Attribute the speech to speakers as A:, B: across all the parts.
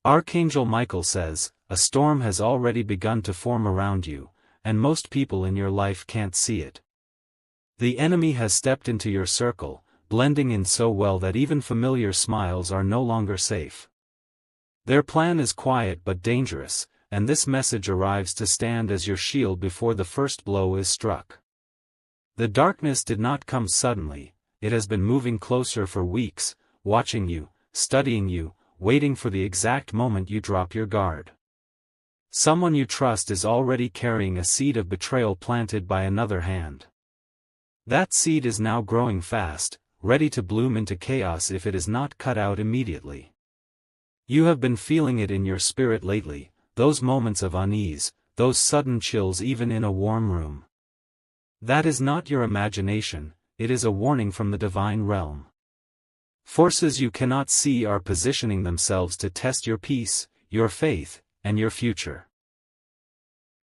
A: Archangel Michael says, a storm has already begun to form around you, and most people in your life can't see it. The enemy has stepped into your circle, blending in so well that even familiar smiles are no longer safe. Their plan is quiet but dangerous, and this message arrives to stand as your shield before the first blow is struck. The darkness did not come suddenly, it has been moving closer for weeks, watching you, studying you, waiting for the exact moment you drop your guard. Someone you trust is already carrying a seed of betrayal planted by another hand. That seed is now growing fast, ready to bloom into chaos if it is not cut out immediately. You have been feeling it in your spirit lately, those moments of unease, those sudden chills even in a warm room. That is not your imagination, it is a warning from the divine realm. Forces you cannot see are positioning themselves to test your peace, your faith, and your future.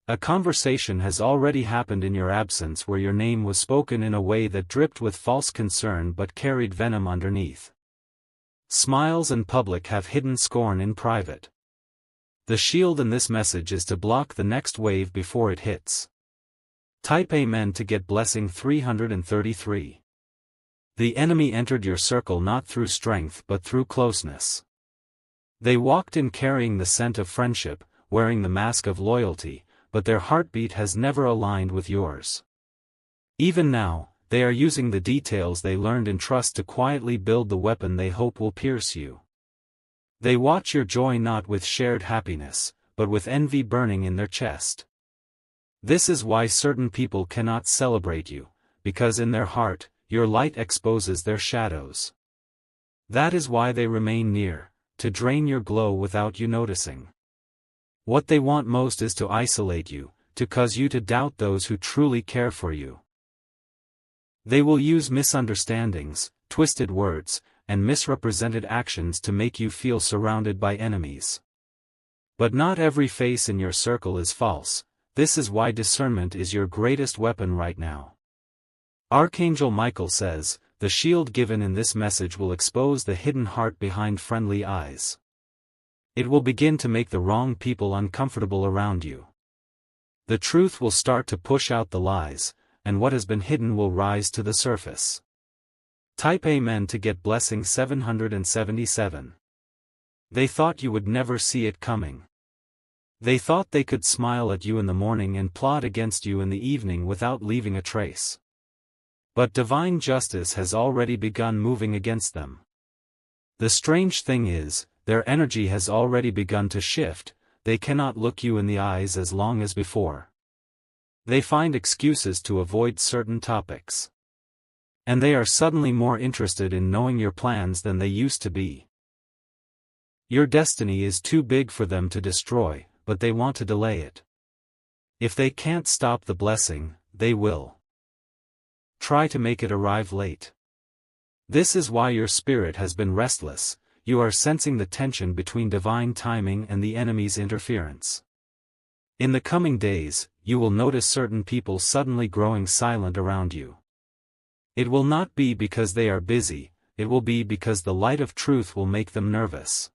A: A conversation has already happened in your absence where your name was spoken in a way that dripped with false concern but carried venom underneath. Smiles in public have hidden scorn in private. The shield in this message is to block the next wave before it hits. Type Amen to get blessing 333. The enemy entered your circle not through strength but through closeness. They walked in carrying the scent of friendship, wearing the mask of loyalty, but their heartbeat has never aligned with yours. Even now, they are using the details they learned in trust to quietly build the weapon they hope will pierce you. They watch your joy not with shared happiness, but with envy burning in their chest. This is why certain people cannot celebrate you, because in their heart, your light exposes their shadows. That is why they remain near, to drain your glow without you noticing. What they want most is to isolate you, to cause you to doubt those who truly care for you. They will use misunderstandings, twisted words, and misrepresented actions to make you feel surrounded by enemies. But not every face in your circle is false, this is why discernment is your greatest weapon right now. Archangel Michael says, the shield given in this message will expose the hidden heart behind friendly eyes. It will begin to make the wrong people uncomfortable around you. The truth will start to push out the lies, and what has been hidden will rise to the surface. Type Amen to get blessing 777. They thought you would never see it coming. They thought they could smile at you in the morning and plot against you in the evening without leaving a trace. But divine justice has already begun moving against them. The strange thing is, their energy has already begun to shift, they cannot look you in the eyes as long as before. They find excuses to avoid certain topics. And they are suddenly more interested in knowing your plans than they used to be. Your destiny is too big for them to destroy, but they want to delay it. If they can't stop the blessing, they will try to make it arrive late. This is why your spirit has been restless, you are sensing the tension between divine timing and the enemy's interference. In the coming days, you will notice certain people suddenly growing silent around you. It will not be because they are busy, it will be because the light of truth will make them nervous.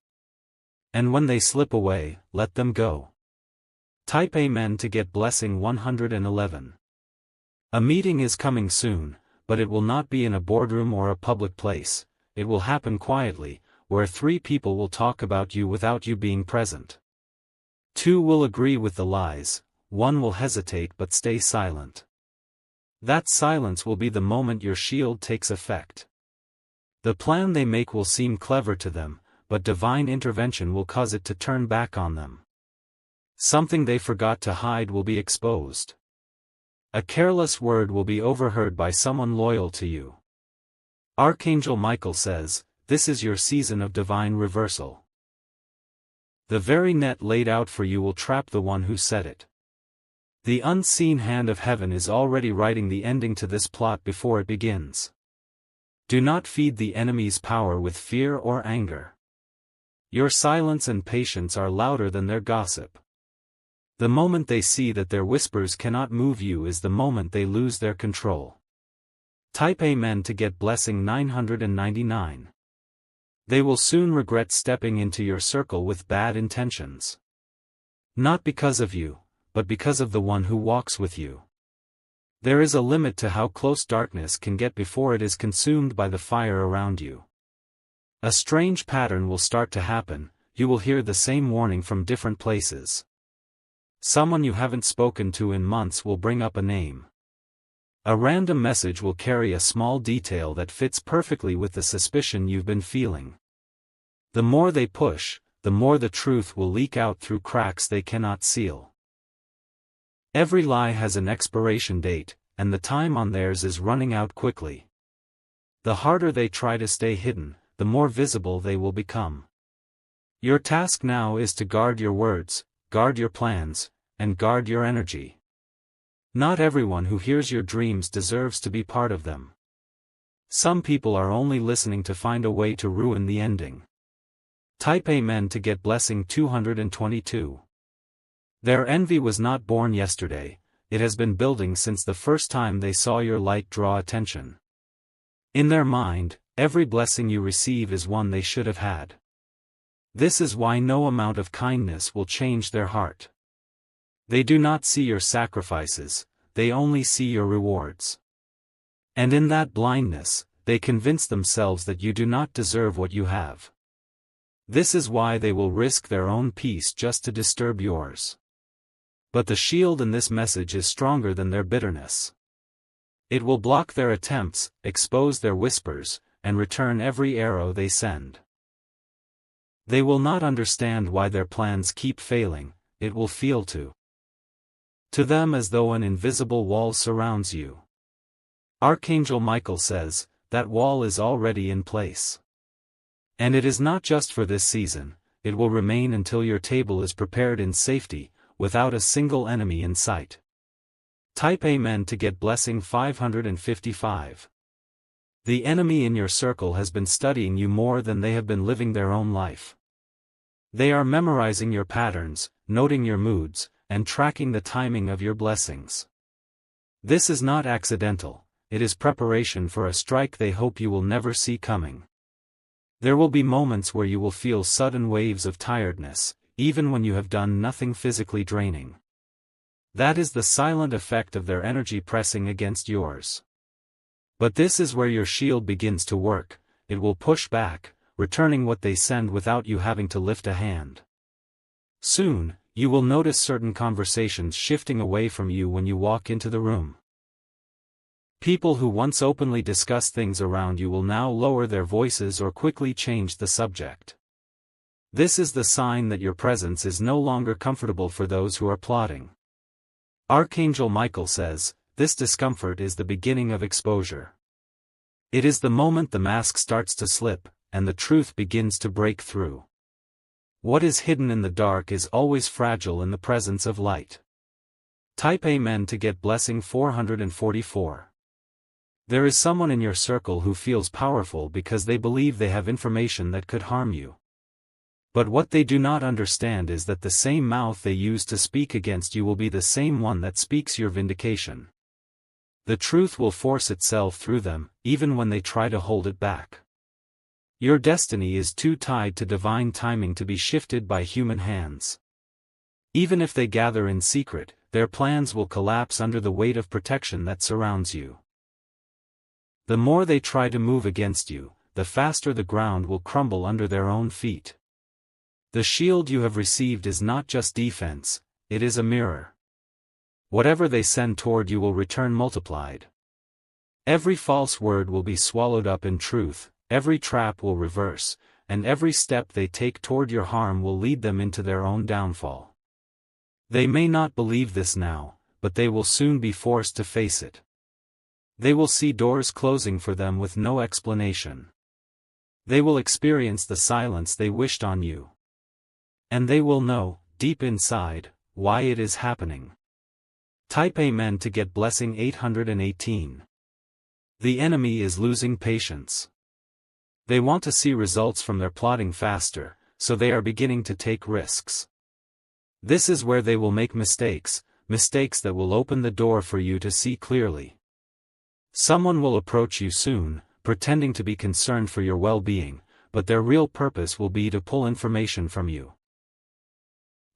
A: And when they slip away, let them go. Type Amen to get blessing 111. A meeting is coming soon, but it will not be in a boardroom or a public place, it will happen quietly, where 3 people will talk about you without you being present. 2 will agree with the lies, 1 will hesitate but stay silent. That silence will be the moment your shield takes effect. The plan they make will seem clever to them, but divine intervention will cause it to turn back on them. Something they forgot to hide will be exposed. A careless word will be overheard by someone loyal to you. Archangel Michael says, this is your season of divine reversal. The very net laid out for you will trap the one who set it. The unseen hand of heaven is already writing the ending to this plot before it begins. Do not feed the enemy's power with fear or anger. Your silence and patience are louder than their gossip. The moment they see that their whispers cannot move you is the moment they lose their control. Type Amen to get blessing 999. They will soon regret stepping into your circle with bad intentions. Not because of you, but because of the one who walks with you. There is a limit to how close darkness can get before it is consumed by the fire around you. A strange pattern will start to happen. You will hear the same warning from different places. Someone you haven't spoken to in months will bring up a name. A random message will carry a small detail that fits perfectly with the suspicion you've been feeling. The more they push, the more the truth will leak out through cracks they cannot seal. Every lie has an expiration date, and the time on theirs is running out quickly. The harder they try to stay hidden, the more visible they will become. Your task now is to guard your words, guard your plans, and guard your energy. Not everyone who hears your dreams deserves to be part of them. Some people are only listening to find a way to ruin the ending. Type Amen to get blessing 222. Their envy was not born yesterday, it has been building since the first time they saw your light draw attention. In their mind, every blessing you receive is one they should have had. This is why no amount of kindness will change their heart. They do not see your sacrifices, they only see your rewards. And in that blindness, they convince themselves that you do not deserve what you have. This is why they will risk their own peace just to disturb yours. But the shield in this message is stronger than their bitterness. It will block their attempts, expose their whispers, and return every arrow they send. They will not understand why their plans keep failing, it will feel to them as though an invisible wall surrounds you. Archangel Michael says, that wall is already in place. And it is not just for this season, it will remain until your table is prepared in safety, without a single enemy in sight. Type Amen to get blessing 555. The enemy in your circle has been studying you more than they have been living their own life. They are memorizing your patterns, noting your moods, and tracking the timing of your blessings. This is not accidental, it is preparation for a strike they hope you will never see coming. There will be moments where you will feel sudden waves of tiredness, even when you have done nothing physically draining. That is the silent effect of their energy pressing against yours. But this is where your shield begins to work, it will push back, returning what they send without you having to lift a hand. Soon, you will notice certain conversations shifting away from you when you walk into the room. People who once openly discussed things around you will now lower their voices or quickly change the subject. This is the sign that your presence is no longer comfortable for those who are plotting. Archangel Michael says, this discomfort is the beginning of exposure. It is the moment the mask starts to slip, and the truth begins to break through. What is hidden in the dark is always fragile in the presence of light. Type Amen to get blessing 444. There is someone in your circle who feels powerful because they believe they have information that could harm you. But what they do not understand is that the same mouth they use to speak against you will be the same one that speaks your vindication. The truth will force itself through them, even when they try to hold it back. Your destiny is too tied to divine timing to be shifted by human hands. Even if they gather in secret, their plans will collapse under the weight of protection that surrounds you. The more they try to move against you, the faster the ground will crumble under their own feet. The shield you have received is not just defense, it is a mirror. Whatever they send toward you will return multiplied. Every false word will be swallowed up in truth, every trap will reverse, and every step they take toward your harm will lead them into their own downfall. They may not believe this now, but they will soon be forced to face it. They will see doors closing for them with no explanation. They will experience the silence they wished on you. And they will know, deep inside, why it is happening. Type Amen to get blessing 818. The enemy is losing patience. They want to see results from their plotting faster, so they are beginning to take risks. This is where they will make mistakes that will open the door for you to see clearly. Someone will approach you soon, pretending to be concerned for your well-being, but their real purpose will be to pull information from you.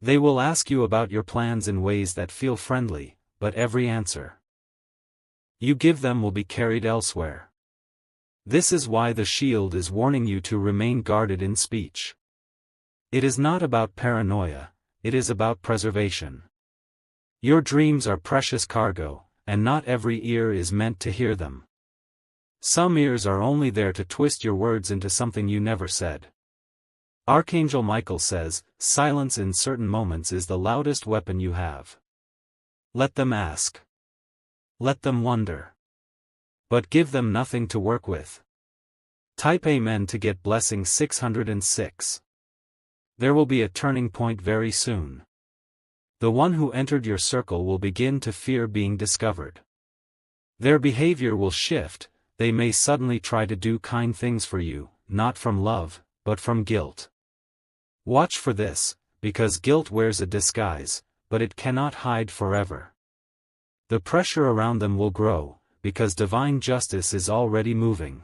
A: They will ask you about your plans in ways that feel friendly, but every answer you give them will be carried elsewhere. This is why the shield is warning you to remain guarded in speech. It is not about paranoia, it is about preservation. Your dreams are precious cargo, and not every ear is meant to hear them. Some ears are only there to twist your words into something you never said. Archangel Michael says, silence in certain moments is the loudest weapon you have. Let them ask. Let them wonder. But give them nothing to work with. Type Amen to get blessing 606. There will be a turning point very soon. The one who entered your circle will begin to fear being discovered. Their behavior will shift, they may suddenly try to do kind things for you, not from love, but from guilt. Watch for this, because guilt wears a disguise, but it cannot hide forever. The pressure around them will grow, because divine justice is already moving.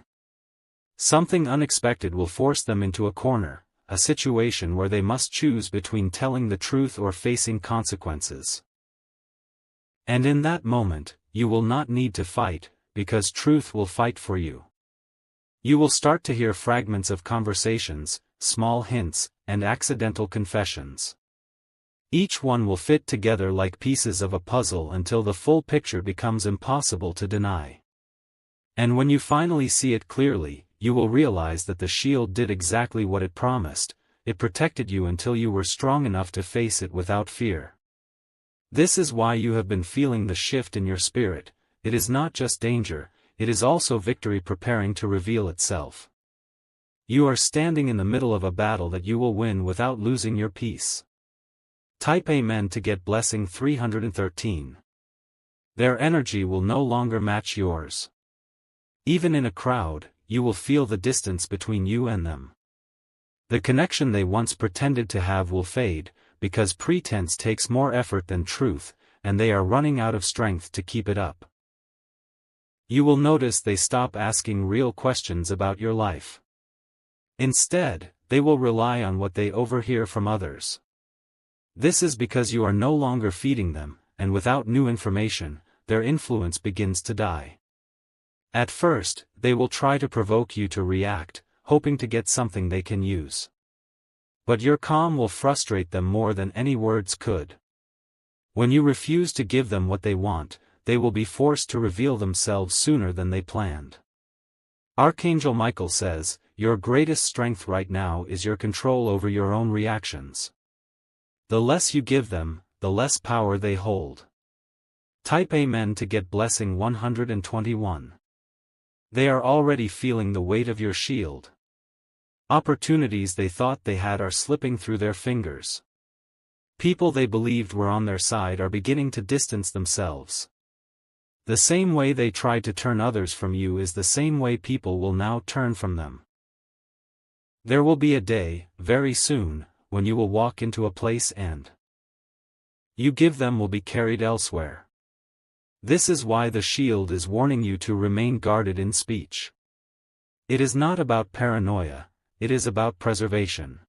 A: Something unexpected will force them into a corner, a situation where they must choose between telling the truth or facing consequences. And in that moment, you will not need to fight, because truth will fight for you. You will start to hear fragments of conversations, small hints, and accidental confessions. Each one will fit together like pieces of a puzzle until the full picture becomes impossible to deny. And when you finally see it clearly, you will realize that the shield did exactly what it promised. It protected you until you were strong enough to face it without fear. This is why you have been feeling the shift in your spirit. It is not just danger, it is also victory preparing to reveal itself. You are standing in the middle of a battle that you will win without losing your peace. Type Amen to get blessing 313. Their energy will no longer match yours. Even in a crowd, you will feel the distance between you and them. The connection they once pretended to have will fade, because pretense takes more effort than truth, and they are running out of strength to keep it up. You will notice they stop asking real questions about your life. Instead, they will rely on what they overhear from others. This is because you are no longer feeding them, and without new information, their influence begins to die. At first, they will try to provoke you to react, hoping to get something they can use. But your calm will frustrate them more than any words could. When you refuse to give them what they want, they will be forced to reveal themselves sooner than they planned. Archangel Michael says, your greatest strength right now is your control over your own reactions. The less you give them, the less power they hold. Type Amen to get blessing 121. They are already feeling the weight of your shield. Opportunities they thought they had are slipping through their fingers. People they believed were on their side are beginning to distance themselves. The same way they tried to turn others from you is the same way people will now turn from them. There will be a day, very soon, when you will walk into a place and you give them will be carried elsewhere. This is why the shield is warning you to remain guarded in speech. It is not about paranoia, it is about preservation.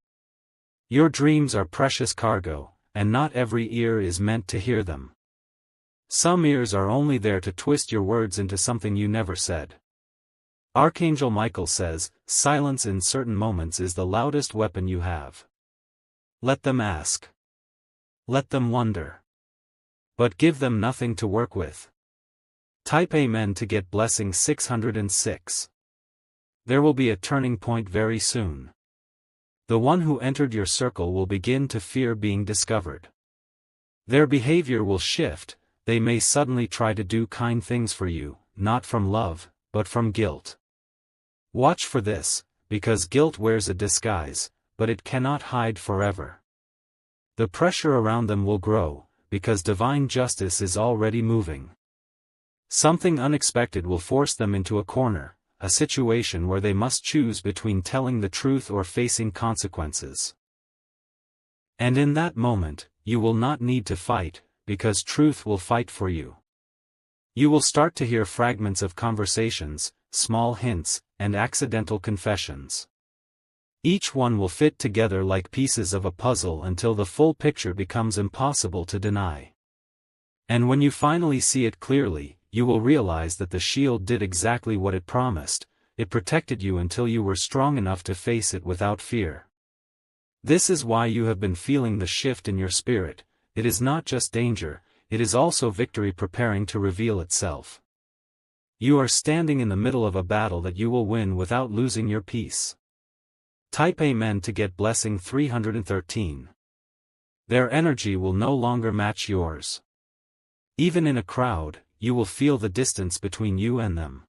A: Your dreams are precious cargo, and not every ear is meant to hear them. Some ears are only there to twist your words into something you never said. Archangel Michael says, silence in certain moments is the loudest weapon you have. Let them ask. Let them wonder. But give them nothing to work with. Type Amen to get blessing 606. There will be a turning point very soon. The one who entered your circle will begin to fear being discovered. Their behavior will shift, they may suddenly try to do kind things for you, not from love, but from guilt. Watch for this, because guilt wears a disguise, but it cannot hide forever. The pressure around them will grow, because divine justice is already moving. Something unexpected will force them into a corner, a situation where they must choose between telling the truth or facing consequences. And in that moment, you will not need to fight, because truth will fight for you. You will start to hear fragments of conversations, small hints, and accidental confessions. Each one will fit together like pieces of a puzzle until the full picture becomes impossible to deny. And when you finally see it clearly, you will realize that the shield did exactly what it promised. It protected you until you were strong enough to face it without fear. This is why you have been feeling the shift in your spirit. It is not just danger, it is also victory preparing to reveal itself. You are standing in the middle of a battle that you will win without losing your peace. Type Amen to get blessing 313. Their energy will no longer match yours. Even in a crowd, you will feel the distance between you and them.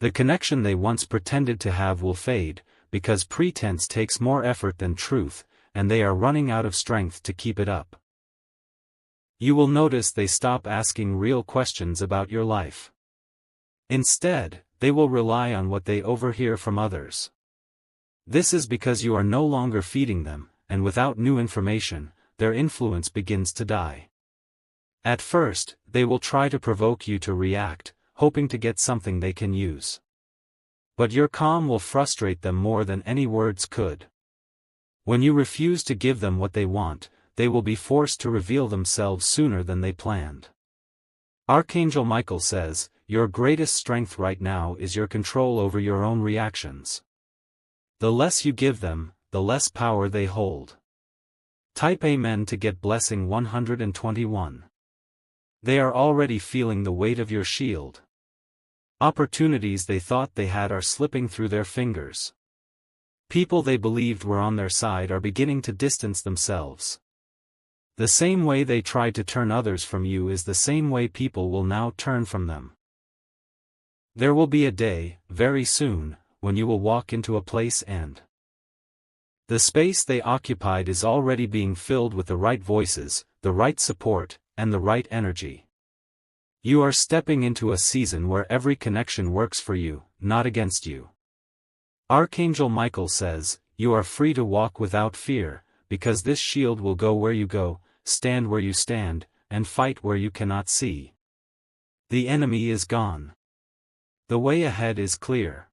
A: The connection they once pretended to have will fade, because pretense takes more effort than truth, and they are running out of strength to keep it up. You will notice they stop asking real questions about your life. Instead, they will rely on what they overhear from others. This is because you are no longer feeding them, and without new information, their influence begins to die. At first, they will try to provoke you to react, hoping to get something they can use. But your calm will frustrate them more than any words could. When you refuse to give them what they want, they will be forced to reveal themselves sooner than they planned. Archangel Michael says, your greatest strength right now is your control over your own reactions. The less you give them, the less power they hold. Type Amen to get blessing 121. They are already feeling the weight of your shield. Opportunities they thought they had are slipping through their fingers. People they believed were on their side are beginning to distance themselves. The same way they tried to turn others from you is the same way people will now turn from them. There will be a day, very soon, when you will walk into a place and the space they occupied is already being filled with the right voices, the right support, and the right energy. You are stepping into a season where every connection works for you, not against you. Archangel Michael says, you are free to walk without fear, because this shield will go where you go, stand where you stand, and fight where you cannot see. The enemy is gone. The way ahead is clear.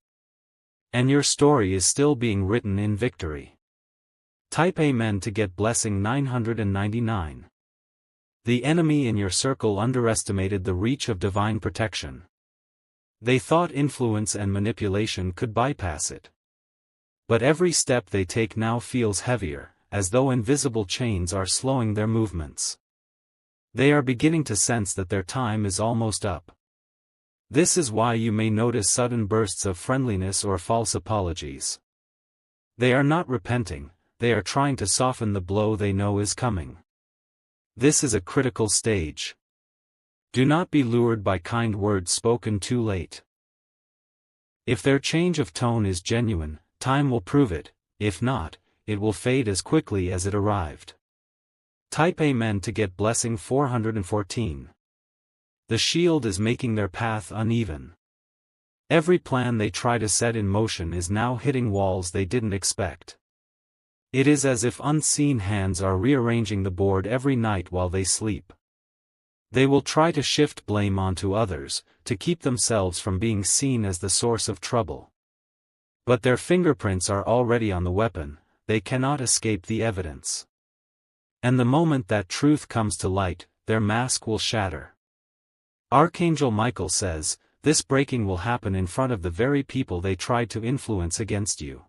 A: And your story is still being written in victory. Type Amen to get blessing 999. The enemy in your circle underestimated the reach of divine protection. They thought influence and manipulation could bypass it. But every step they take now feels heavier, as though invisible chains are slowing their movements. They are beginning to sense that their time is almost up. This is why you may notice sudden bursts of friendliness or false apologies. They are not repenting, they are trying to soften the blow they know is coming. This is a critical stage. Do not be lured by kind words spoken too late. If their change of tone is genuine, time will prove it. If not, it will fade as quickly as it arrived. Type Amen to get blessing 414. The shield is making their path uneven. Every plan they try to set in motion is now hitting walls they didn't expect. It is as if unseen hands are rearranging the board every night while they sleep. They will try to shift blame onto others, to keep themselves from being seen as the source of trouble. But their fingerprints are already on the weapon, they cannot escape the evidence. And the moment that truth comes to light, their mask will shatter. Archangel Michael says, this breaking will happen in front of the very people they tried to influence against you.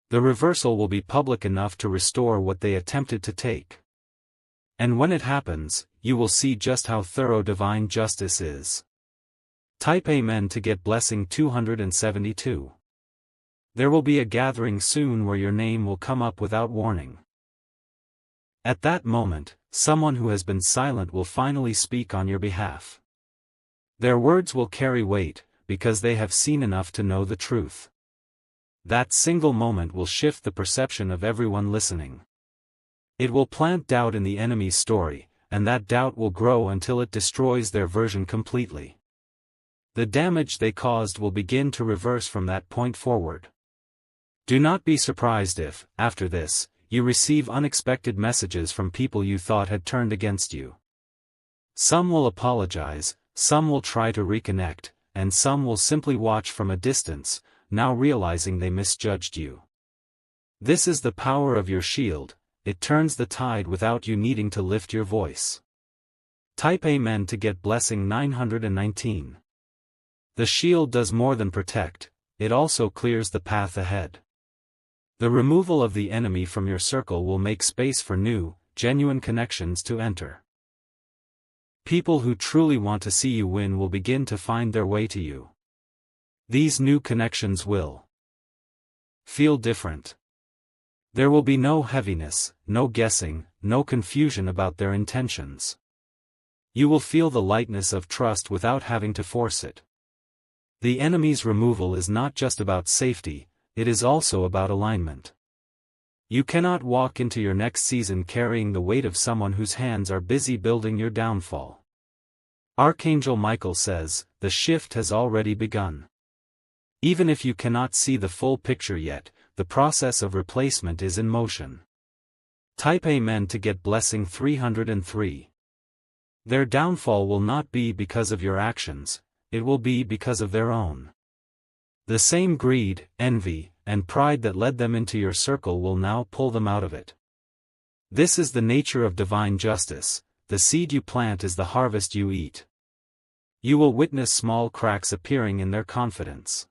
A: The reversal will be public enough to restore what they attempted to take. And when it happens, you will see just how thorough divine justice is. Type Amen to get blessing 272. There will be a gathering soon where your name will come up without warning. At that moment, someone who has been silent will finally speak on your behalf. Their words will carry weight, because they have seen enough to know the truth. That single moment will shift the perception of everyone listening. It will plant doubt in the enemy's story, and that doubt will grow until it destroys their version completely. The damage they caused will begin to reverse from that point forward. Do not be surprised if, after this, you receive unexpected messages from people you thought had turned against you. Some will apologize, some will try to reconnect, and some will simply watch from a distance, now realizing they misjudged you. This is the power of your shield, it turns the tide without you needing to lift your voice. Type Amen to get blessing 919. The shield does more than protect, it also clears the path ahead. The removal of the enemy from your circle will make space for new, genuine connections to enter. People who truly want to see you win will begin to find their way to you. These new connections will feel different. There will be no heaviness, no guessing, no confusion about their intentions. You will feel the lightness of trust without having to force it. The enemy's removal is not just about safety, it is also about alignment. You cannot walk into your next season carrying the weight of someone whose hands are busy building your downfall. Archangel Michael says, the shift has already begun. Even if you cannot see the full picture yet, the process of replacement is in motion. Type Amen to get blessing 303. Their downfall will not be because of your actions, it will be because of their own. The same greed, envy, and pride that led them into your circle will now pull them out of it. This is the nature of divine justice, the seed you plant is the harvest you eat. You will witness small cracks appearing in their confidence.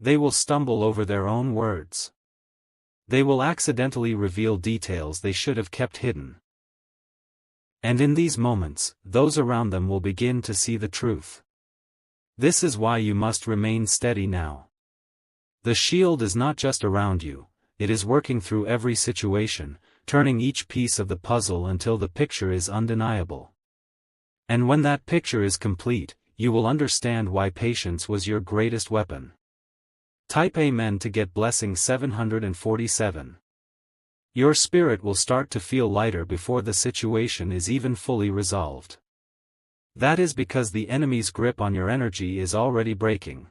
A: They will stumble over their own words. They will accidentally reveal details they should have kept hidden. And in these moments, those around them will begin to see the truth. This is why you must remain steady now. The shield is not just around you, it is working through every situation, turning each piece of the puzzle until the picture is undeniable. And when that picture is complete, you will understand why patience was your greatest weapon. Type Amen to get blessing 747. Your spirit will start to feel lighter before the situation is even fully resolved. That is because the enemy's grip on your energy is already breaking.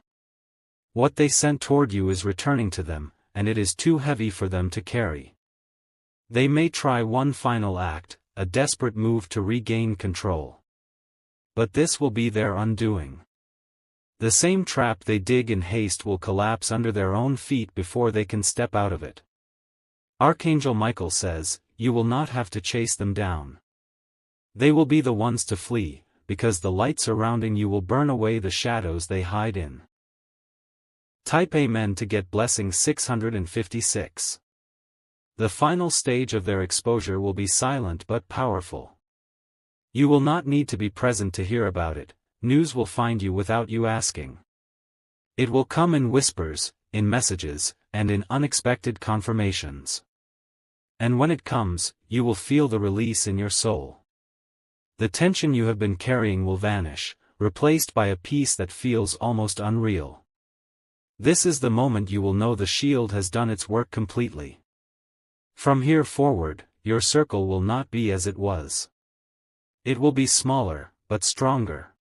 A: What they sent toward you is returning to them, and it is too heavy for them to carry. They may try one final act, a desperate move to regain control. But this will be their undoing. The same trap they dig in haste will collapse under their own feet before they can step out of it. Archangel Michael says, you will not have to chase them down. They will be the ones to flee, because the light surrounding you will burn away the shadows they hide in. Type Amen to get blessing 656. The final stage of their exposure will be silent but powerful. You will not need to be present to hear about it, news will find you without you asking. It will come in whispers, in messages, and in unexpected confirmations. And when it comes, you will feel the release in your soul. The tension you have been carrying will vanish, replaced by a peace that feels almost unreal. This is the moment you will know the shield has done its work completely. From here forward, your circle will not be as it was. It will be smaller, but stronger.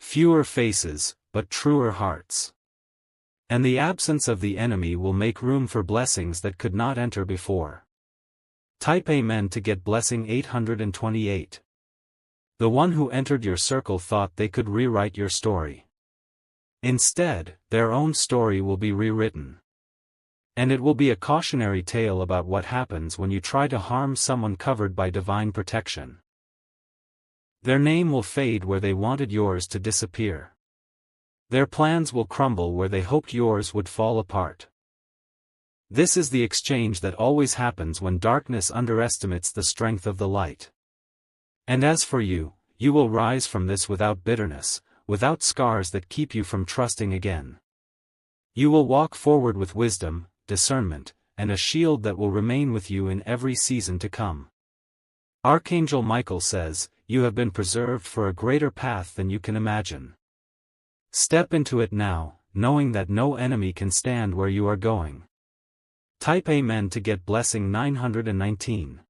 A: Fewer faces, but truer hearts. And the absence of the enemy will make room for blessings that could not enter before. Type Amen to get blessing 828. The one who entered your circle thought they could rewrite your story. Instead, their own story will be rewritten. And it will be a cautionary tale about what happens when you try to harm someone covered by divine protection. Their name will fade where they wanted yours to disappear. Their plans will crumble where they hoped yours would fall apart. This is the exchange that always happens when darkness underestimates the strength of the light. And as for you, you will rise from this without bitterness, without scars that keep you from trusting again. You will walk forward with wisdom, discernment, and a shield that will remain with you in every season to come. Archangel Michael says, you have been preserved for a greater path than you can imagine. Step into it now, knowing that no enemy can stand where you are going. Type Amen to get blessing 919.